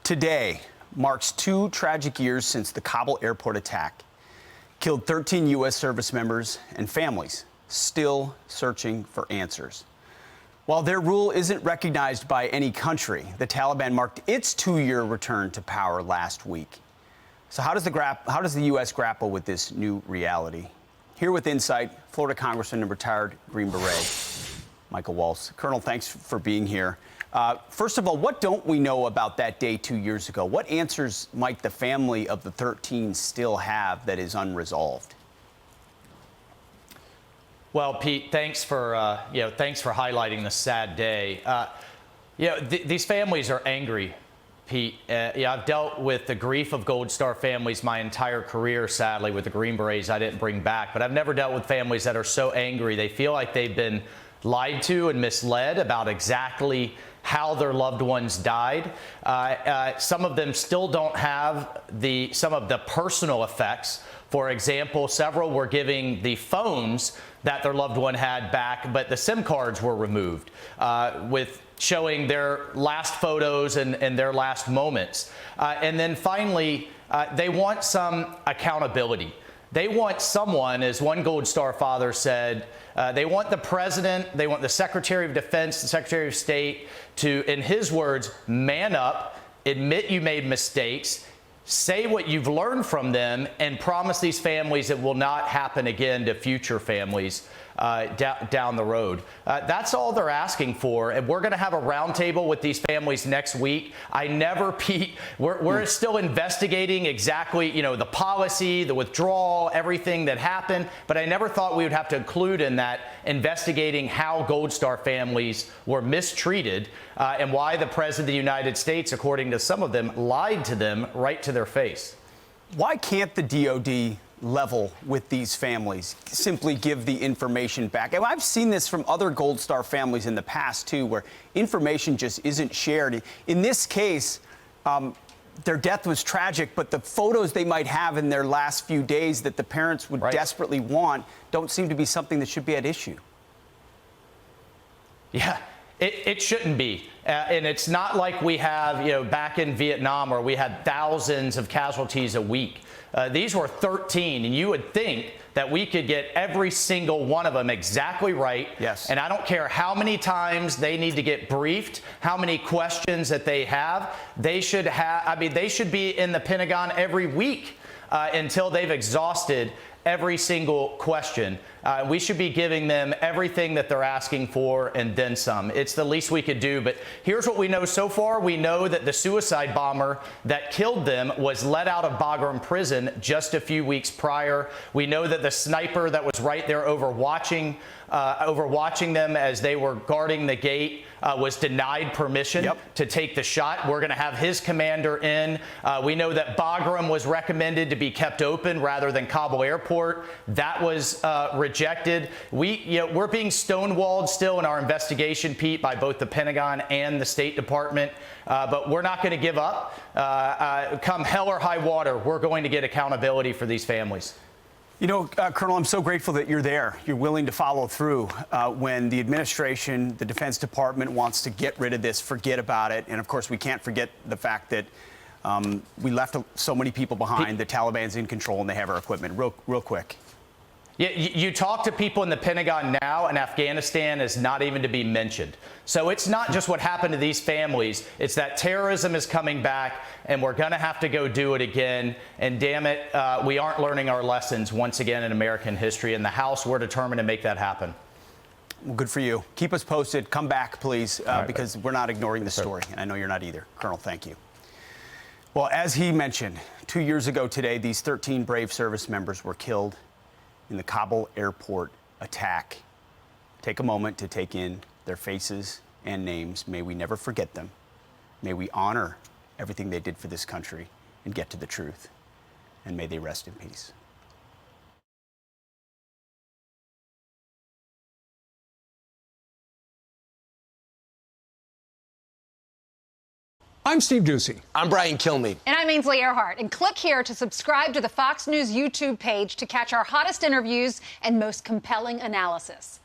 Today marks 2 tragic years since the Kabul airport attack killed 13 U.S. service members and families still searching for answers. While their rule isn't recognized by any country, the Taliban marked its 2-year return to power last week. So how does the U.S. grapple with this new reality? Here with insight, Florida Congressman and retired Green Beret, Michael Waltz. Colonel, thanks for being here. First of all, what don't we know about that day 2 years ago? What answers might the family of the 13 still have that is unresolved? Well, Pete, thanks for highlighting this sad day. These families are angry, Pete. I've dealt with the grief of Gold Star families my entire career, sadly, with the Green Berets I didn't bring back. But I've never dealt with families that are so angry. They feel like they've been lied to and misled about exactly how their loved ones died. Some of them still don't have some of the personal effects. For example, several were giving the phones that their loved one had back, but the SIM cards were removed, with showing their last photos and their last moments. And then finally, they want some accountability. They want someone, as one Gold Star father said, they want the president, they want the Secretary of Defense, the Secretary of State to, in his words, man up, admit you made mistakes, say what you've learned from them, and promise these families it will not happen again to future families down the road. That's all they're asking for, and we're going to have a roundtable with these families next week. Pete, we're still investigating exactly, the policy, the withdrawal, everything that happened, but I never thought we would have to include in that investigating how Gold Star families were mistreated and why the President of the United States, according to some of them, lied to them right to their face. Why can't the DOD level with these families, simply give the information back? And I've seen this from other Gold Star families in the past, too, where information just isn't shared. In this case, their death was tragic, but the photos they might have in their last few days that the parents would desperately want don't seem to be something that should be at issue. Yeah. It shouldn't be. And it's not like we have, back in Vietnam where we had thousands of casualties a week. These were 13, and you would think that we could get every single one of them exactly right. Yes. And I don't care how many times they need to get briefed, how many questions that they have. They should be in the Pentagon every week until they've exhausted every single question. We should be giving them everything that they're asking for and then some. It's the least we could do. But here's what we know so far. We know that the suicide bomber that killed them was let out of Bagram prison just a few weeks prior. We know that the sniper that was right there overwatching them as they were guarding the gate was denied permission to take the shot. We're going to have his commander in. We know that Bagram was recommended to be kept open rather than Kabul airport. That was rejected. We're being stonewalled still in our investigation, Pete, by both the Pentagon and the State Department. But we're not going to give up. Come hell or high water, we're going to get accountability for these families. Colonel, I'm so grateful that you're there. You're willing to follow through when the administration, the Defense Department wants to get rid of this, forget about it. And, of course, we can't forget the fact that we left so many people behind. The Taliban's in control and they have our equipment. Real quick. Yeah, you talk to people in the Pentagon now, and Afghanistan is not even to be mentioned. So it's not just what happened to these families. It's that terrorism is coming back, and we're going to have to go do it again. And damn it, we aren't learning our lessons once again in American history. In the House, we're determined to make that happen. Well, good for you. Keep us posted. Come back, please, because we're not ignoring the story. And I know you're not either. Colonel, thank you. Well, as he mentioned, 2 years ago today, these 13 brave service members were killed in the Kabul airport attack. Take a moment to take in their faces and names. May we never forget them. May we honor everything they did for this country and get to the truth. And may they rest in peace. I'm Steve Ducey. I'm Brian Kilmeade. And I'm Ainsley Earhart. And click here to subscribe to the Fox News YouTube page to catch our hottest interviews and most compelling analysis.